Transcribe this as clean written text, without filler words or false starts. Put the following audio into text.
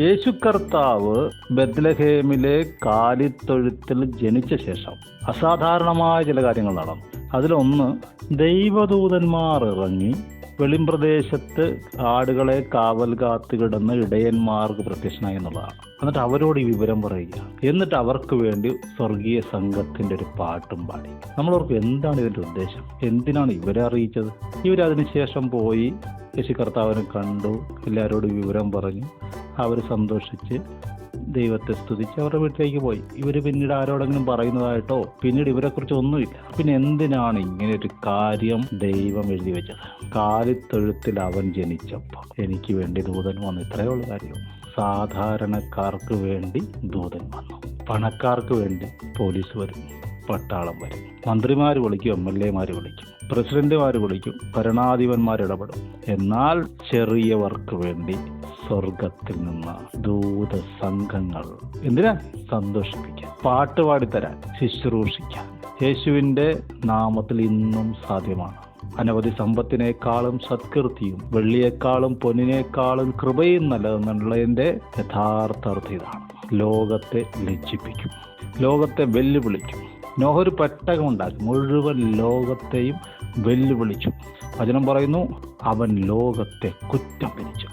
യേശു കർത്താവ് ബെത്ലഹേമിലെ കാലിത്തൊഴുത്തിൽ ജനിച്ച ശേഷം അസാധാരണമായ ചില കാര്യങ്ങൾ നടന്നു. അതിലൊന്ന്, ദൈവദൂതന്മാർ ഇറങ്ങി വെളിമ്പ്രദേശത്ത് ആടുകളെ കാവൽ കാത്തു കിടന്ന് ഇടയന്മാർക്ക് പ്രത്യക്ഷനായി എന്നുള്ളതാണ്. എന്നിട്ട് അവരോട് ഈ വിവരം പറയുക. എന്നിട്ട് അവർക്ക് വേണ്ടി സ്വർഗീയ സംഘത്തിന്റെ ഒരു പാട്ടും പാടി. നമ്മളവർക്ക് എന്താണ് ഇതിന്റെ ഉദ്ദേശം? എന്തിനാണ് ഇവരെ അറിയിച്ചത്? ഇവരതിനുശേഷം പോയി യേശു കർത്താവിനെ കണ്ടു, എല്ലാവരോടും വിവരം പറഞ്ഞു, അവർ സന്തോഷിച്ച് ദൈവത്തെ സ്തുതിച്ച് അവരുടെ വീട്ടിലേക്ക് പോയി. ഇവർ പിന്നീട് ആരോടെങ്കിലും പറയുന്നതായിട്ടോ പിന്നീട് ഇവരെക്കുറിച്ച് ഒന്നുമില്ല. പിന്നെ എന്തിനാണ് ഇങ്ങനെ ഒരു കാര്യം ദൈവം എഴുതി വെച്ചത്? കാലിത്തൊഴുത്തിൽ അവൻ ജനിച്ചപ്പോൾ എനിക്ക് വേണ്ടി ദൂതൻ വന്നു. ഇത്രയേ ഉള്ളൂ കാര്യം. സാധാരണക്കാർക്ക് വേണ്ടി ദൂതൻ വന്നു. പണക്കാർക്ക് വേണ്ടി പോലീസ് വരും, പട്ടാളം വരും, മന്ത്രിമാർ വിളിക്കും, MLA വിളിക്കും, പ്രസിഡന്റുമാർ വിളിക്കും, ഭരണാധിപന്മാർ ഇടപെടും. എന്നാൽ ചെറിയവർക്ക് വേണ്ടി സ്വർഗത്തിൽ നിന്ന് ദൂത സംഘങ്ങൾ. എന്തിനാ? സന്തോഷിപ്പിക്കാൻ, പാട്ടുപാടിത്തരാൻ, ശുശ്രൂഷിക്കാൻ. യേശുവിൻ്റെ നാമത്തിൽ ഇന്നും സാധ്യമാണ്. അനവധി സമ്പത്തിനേക്കാളും സത്കീർത്തിയും വെള്ളിയേക്കാളും പൊന്നിനേക്കാളും കൃപയും നല്ലതെന്നുള്ളതിൻ്റെ യഥാർത്ഥ അർത്ഥം ഇതാണ്. ലോകത്തെ ലജ്ജിപ്പിക്കും, ലോകത്തെ വെല്ലുവിളിക്കും. നോഹ ഒരു പെട്ടകമുണ്ടാക്കി മുഴുവൻ ലോകത്തെയും വെല്ലുവിളിച്ചു. വചനം പറയുന്നു, അവൻ ലോകത്തെ കുറ്റം പിരിച്ചു.